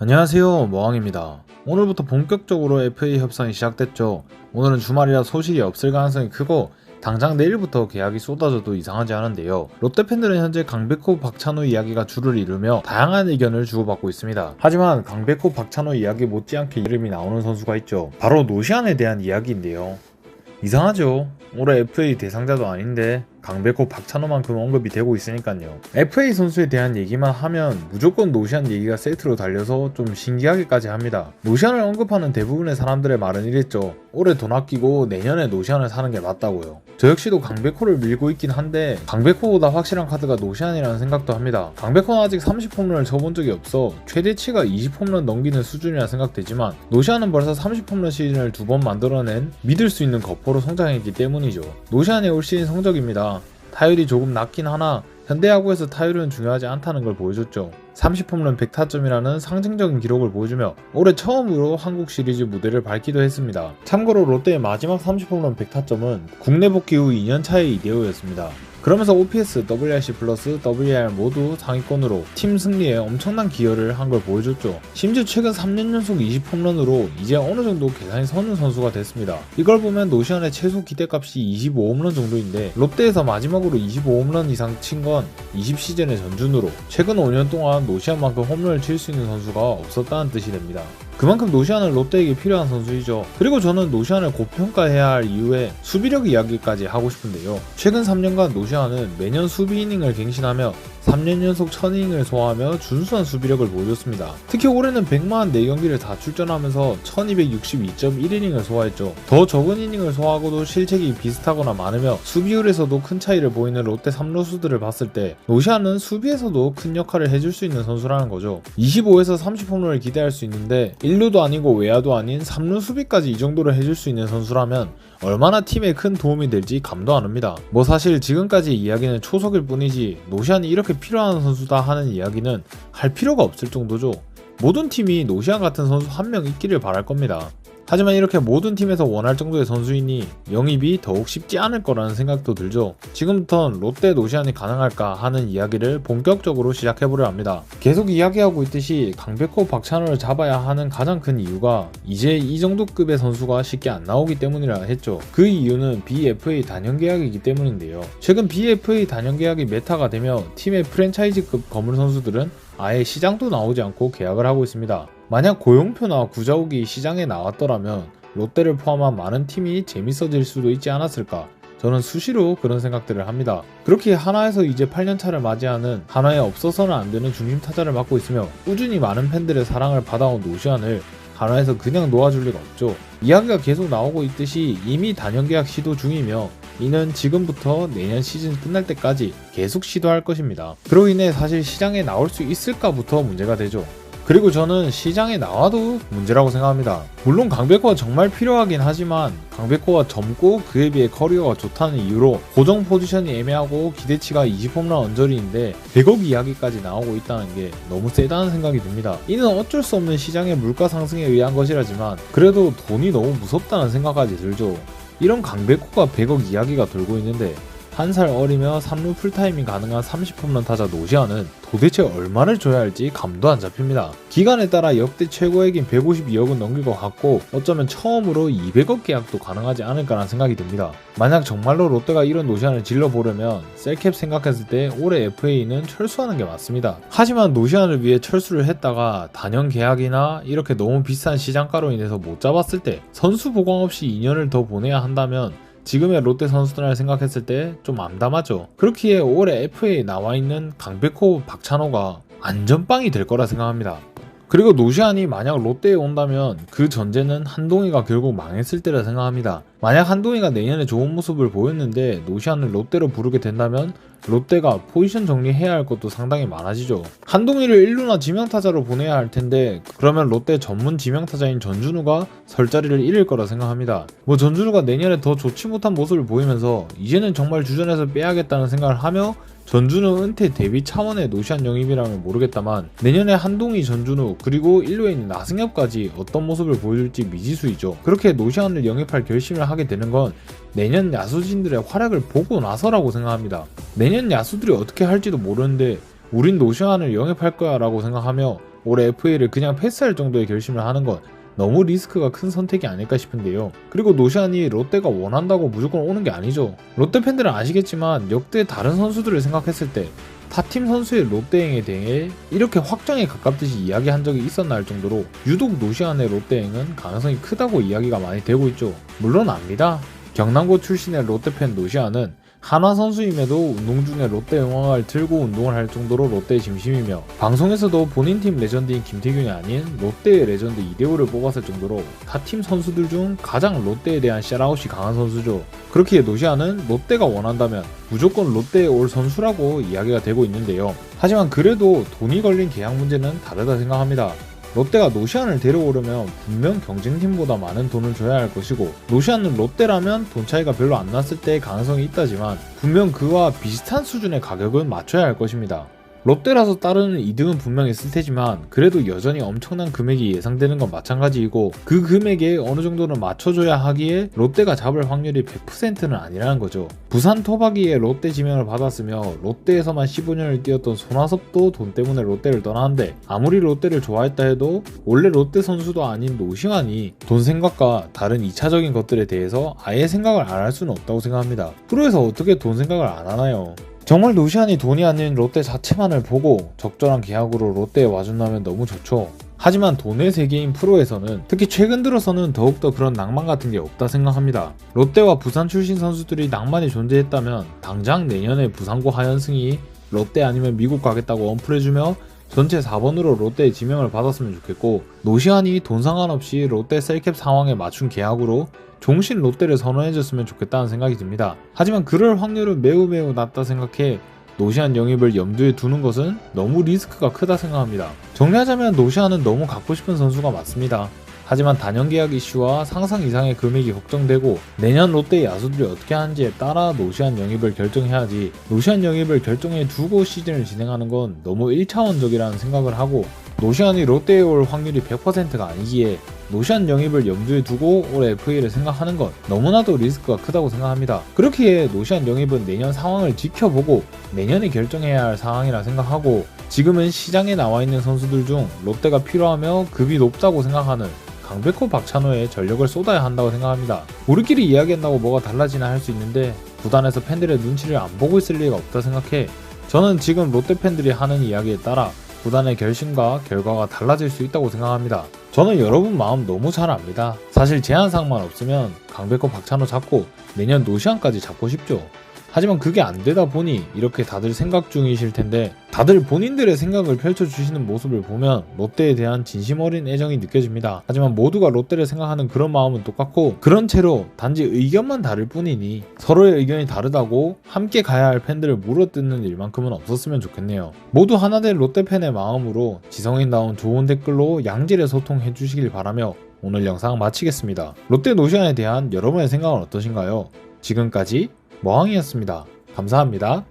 안녕하세요, 모항입니다. 오늘부터 본격적으로 FA 협상이 시작됐죠. 오늘은 주말이라 소식이 없을 가능성이 크고 당장 내일부터 계약이 쏟아져도 이상하지 않은데요. 롯데팬들은 현재 강백호, 박찬호 이야기가 주를 이루며 다양한 의견을 주고받고 있습니다. 하지만 강백호, 박찬호 이야기 못지않게 이름이 나오는 선수가 있죠. 바로 노시안에 대한 이야기인데요. 이상하죠? 올해 FA 대상자도 아닌데 강백호, 박찬호만큼 언급이 되고 있으니까요. FA 선수에 대한 얘기만 하면 무조건 노시안 얘기가 세트로 달려서 좀 신기하기까지 합니다. 노시안을 언급하는 대부분의 사람들의 말은 이랬죠. 올해 돈 아끼고 내년에 노시안을 사는 게 맞다고요. 저 역시도 강백호를 밀고 있긴 한데 강백호보다 확실한 카드가 노시안이라는 생각도 합니다. 강백호는 아직 30홈런을 쳐본 적이 없어 최대치가 20홈런 넘기는 수준이라 생각되지만 노시안은 벌써 30홈런 시즌을 2번 만들어낸 믿을 수 있는 거포로 성장했기 때문이죠. 노시안의 올 시즌 성적입니다. 타율이 조금 낮긴 하나 현대야구에서 타율은 중요하지 않다는 걸 보여줬죠. 30홈런 100타점이라는 상징적인 기록을 보여주며 올해 처음으로 한국 시리즈 무대를 밟기도 했습니다. 참고로 롯데의 마지막 30홈런 100타점은 국내 복귀 후 2년차의 이대호였습니다. 그러면서 OPS, WRC 플러스, WAR 모두 상위권으로 팀 승리에 엄청난 기여를 한 걸 보여줬죠. 심지어 최근 3년 연속 20홈런으로 이제 어느 정도 계산이 서는 선수가 됐습니다. 이걸 보면 노시안의 최소 기대값이 25홈런 정도인데 롯데에서 마지막으로 25홈런 이상 친 건 20시즌의 전준으로 최근 5년 동안 노시안만큼 홈런을 칠 수 있는 선수가 없었다는 뜻이 됩니다. 그만큼 노시안은 롯데에게 필요한 선수이죠. 그리고 저는 노시안을 고평가해야 할 이유에 수비력 이야기까지 하고 싶은데요. 최근 3년간 노시안은 매년 수비 이닝을 갱신하며 3년 연속 1000이닝을 소화하며 준수한 수비력을 보여줬습니다. 특히 올해는 100만 4경기를 다 출전하면서 1262.1이닝을 소화했죠. 더 적은 이닝을 소화하고도 실책이 비슷하거나 많으며 수비율에서도 큰 차이를 보이는 롯데 3루수들을 봤을 때 노시안은 수비에서도 큰 역할을 해줄 수 있는 선수라는 거죠. 25에서 30홈런을 기대할 수 있는데 1루도 아니고 외야도 아닌 3루 수비까지 이 정도로 해줄 수 있는 선수라면 얼마나 팀에 큰 도움이 될지 감도 안 옵니다. 뭐 사실 지금까지 이야기는 초석일 뿐이지 노시안이 이렇게 필요한 선수다 하는 이야기는 할 필요가 없을 정도죠. 모든 팀이 노시안 같은 선수 한 명 있기를 바랄 겁니다. 하지만 이렇게 모든 팀에서 원할 정도의 선수이니 영입이 더욱 쉽지 않을 거라는 생각도 들죠. 지금부터는 롯데 노시안이 가능할까 하는 이야기를 본격적으로 시작해보려 합니다. 계속 이야기하고 있듯이 강백호, 박찬호를 잡아야 하는 가장 큰 이유가 이제 이 정도 급의 선수가 쉽게 안 나오기 때문이라 했죠. 그 이유는 BFA 단연 계약이기 때문인데요. 최근 BFA 단연 계약이 메타가 되며 팀의 프랜차이즈급 거물 선수들은 아예 시장도 나오지 않고 계약을 하고 있습니다. 만약 고용표나 구자욱이 시장에 나왔더라면 롯데를 포함한 많은 팀이 재밌어질 수도 있지 않았을까? 저는 수시로 그런 생각들을 합니다. 그렇게 하나에서 이제 8년차를 맞이하는 하나에 없어서는 안 되는 중심 타자를 맡고 있으며 꾸준히 많은 팬들의 사랑을 받아온 노시안을 하나에서 그냥 놓아줄 리가 없죠. 이야기가 계속 나오고 있듯이 이미 단연 계약 시도 중이며 이는 지금부터 내년 시즌 끝날 때까지 계속 시도할 것입니다. 그로 인해 사실 시장에 나올 수 있을까부터 문제가 되죠. 그리고 저는 시장에 나와도 문제라고 생각합니다. 물론 강백호가 정말 필요하긴 하지만 강백호가 젊고 그에 비해 커리어가 좋다는 이유로 고정 포지션이 애매하고 기대치가 20홈런 언저리인데 100억 이야기까지 나오고 있다는 게 너무 세다는 생각이 듭니다. 이는 어쩔 수 없는 시장의 물가 상승에 의한 것이라지만 그래도 돈이 너무 무섭다는 생각까지 들죠. 이런 강백호가 100억 이야기가 돌고 있는데 한 살 어리며 3루 풀타임이 가능한 30홈런 타자 노시안은 도대체 얼마를 줘야 할지 감도 안 잡힙니다. 기간에 따라 역대 최고액인 152억은 넘길 것 같고 어쩌면 처음으로 200억 계약도 가능하지 않을까라는 생각이 듭니다. 만약 정말로 롯데가 이런 노시안을 질러보려면 셀캡 생각했을 때 올해 FA는 철수하는 게 맞습니다. 하지만 노시안을 위해 철수를 했다가 단연 계약이나 이렇게 너무 비싼 시장가로 인해서 못 잡았을 때 선수 보강 없이 2년을 더 보내야 한다면 지금의 롯데 선수들을 생각했을 때 좀 암담하죠. 그렇기에 올해 FA에 나와있는 강백호, 박찬호가 안전빵이 될 거라 생각합니다. 그리고 노시안이 만약 롯데에 온다면 그 전제는 한동희가 결국 망했을 때라 생각합니다. 만약 한동희가 내년에 좋은 모습을 보였는데 노시안을 롯데로 부르게 된다면 롯데가 포지션 정리해야 할 것도 상당히 많아지죠. 한동희를 1루나 지명타자로 보내야 할 텐데 그러면 롯데 전문 지명타자인 전준우가 설 자리를 잃을 거라 생각합니다. 뭐 전준우가 내년에 더 좋지 못한 모습을 보이면서 이제는 정말 주전에서 빼야겠다는 생각을 하며 전준우 은퇴 대비 차원의 노시안 영입이라면 모르겠다만 내년에 한동희, 전준우 그리고 1루에 있는 나승엽까지 어떤 모습을 보여줄지 미지수이죠. 그렇게 노시안을 영입할 결심을 하게 되는 건 내년 야수진들의 활약을 보고 나서라고 생각합니다. 내년 야수들이 어떻게 할지도 모르는데 우린 노시안을 영입할 거야 라고 생각하며 올해 FA를 그냥 패스할 정도의 결심을 하는 건 너무 리스크가 큰 선택이 아닐까 싶은데요. 그리고 노시안이 롯데가 원한다고 무조건 오는 게 아니죠. 롯데 팬들은 아시겠지만 역대 다른 선수들을 생각했을 때 타팀 선수의 롯데행에 대해 이렇게 확정에 가깝듯이 이야기한 적이 있었나 할 정도로 유독 노시안의 롯데행은 가능성이 크다고 이야기가 많이 되고 있죠. 물론 압니다. 경남고 출신의 롯데팬 노시안은 한화 선수임에도 운동 중에 롯데 응원화를 들고 운동을 할 정도로 롯데의 진심이며 방송에서도 본인 팀 레전드인 김태균이 아닌 롯데의 레전드 이대호를 뽑았을 정도로 타팀 선수들 중 가장 롯데에 대한 샷아웃이 강한 선수죠. 그렇기에 노시안은 롯데가 원한다면 무조건 롯데에 올 선수라고 이야기가 되고 있는데요. 하지만 그래도 돈이 걸린 계약 문제는 다르다 생각합니다. 롯데가 노시안을 데려오려면 분명 경쟁팀보다 많은 돈을 줘야 할 것이고 노시안은 롯데라면 돈 차이가 별로 안 났을 때의 가능성이 있다지만 분명 그와 비슷한 수준의 가격은 맞춰야 할 것입니다. 롯데라서 따르는 이득은 분명 있을 테지만 그래도 여전히 엄청난 금액이 예상되는 건 마찬가지이고 그 금액에 어느 정도는 맞춰줘야 하기에 롯데가 잡을 확률이 100%는 아니라는 거죠. 부산 토박이의 롯데 지명을 받았으며 롯데에서만 15년을 뛰었던 손아섭도 돈 때문에 롯데를 떠나는데 아무리 롯데를 좋아했다 해도 원래 롯데 선수도 아닌 노시안이 돈 생각과 다른 2차적인 것들에 대해서 아예 생각을 안 할 수는 없다고 생각합니다. 프로에서 어떻게 돈 생각을 안 하나요? 정말 노시안이 돈이 아닌 롯데 자체만을 보고 적절한 계약으로 롯데에 와준다면 너무 좋죠. 하지만 돈의 세계인 프로에서는 특히 최근 들어서는 더욱더 그런 낭만 같은 게 없다 생각합니다. 롯데와 부산 출신 선수들이 낭만이 존재했다면 당장 내년에 부산고 하현승이 롯데 아니면 미국 가겠다고 언플해주며 전체 4번으로 롯데에 지명을 받았으면 좋겠고 노시안이 돈 상관없이 롯데 셀캡 상황에 맞춘 계약으로 종신 롯데를 선언해줬으면 좋겠다는 생각이 듭니다. 하지만 그럴 확률은 매우 낮다 생각해 노시안 영입을 염두에 두는 것은 너무 리스크가 크다 생각합니다. 정리하자면 노시안은 너무 갖고 싶은 선수가 맞습니다. 하지만 단연 계약 이슈와 상상 이상의 금액이 걱정되고 내년 롯데 야수들이 어떻게 하는지에 따라 노시안 영입을 결정해야지 노시안 영입을 결정해 두고 시즌을 진행하는 건 너무 1차원적이라는 생각을 하고 노시안이 롯데에 올 확률이 100%가 아니기에 노시안 영입을 염두에 두고 올해 FA를 생각하는 건 너무나도 리스크가 크다고 생각합니다. 그렇기에 노시안 영입은 내년 상황을 지켜보고 내년에 결정해야 할 상황이라 생각하고 지금은 시장에 나와 있는 선수들 중 롯데가 필요하며 급이 높다고 생각하는 강백호 박찬호에 전력을 쏟아야 한다고 생각합니다. 우리끼리 이야기한다고 뭐가 달라지나 할 수 있는데 구단에서 팬들의 눈치를 안 보고 있을 리가 없다 생각해 저는 지금 롯데 팬들이 하는 이야기에 따라 구단의 결심과 결과가 달라질 수 있다고 생각합니다. 저는 여러분 마음 너무 잘 압니다. 사실 제한사항만 없으면 강백호 박찬호 잡고 내년 노시안까지 잡고 싶죠. 하지만 그게 안 되다 보니 이렇게 다들 생각 중이실 텐데 다들 본인들의 생각을 펼쳐주시는 모습을 보면 롯데에 대한 진심 어린 애정이 느껴집니다. 하지만 모두가 롯데를 생각하는 그런 마음은 똑같고 그런 채로 단지 의견만 다를 뿐이니 서로의 의견이 다르다고 함께 가야 할 팬들을 물어뜯는 일만큼은 없었으면 좋겠네요. 모두 하나된 롯데팬의 마음으로 지성인다운 좋은 댓글로 양질의 소통해 주시길 바라며 오늘 영상 마치겠습니다. 롯데 노시안에 대한 여러분의 생각은 어떠신가요? 지금까지 머항이었습니다. 감사합니다.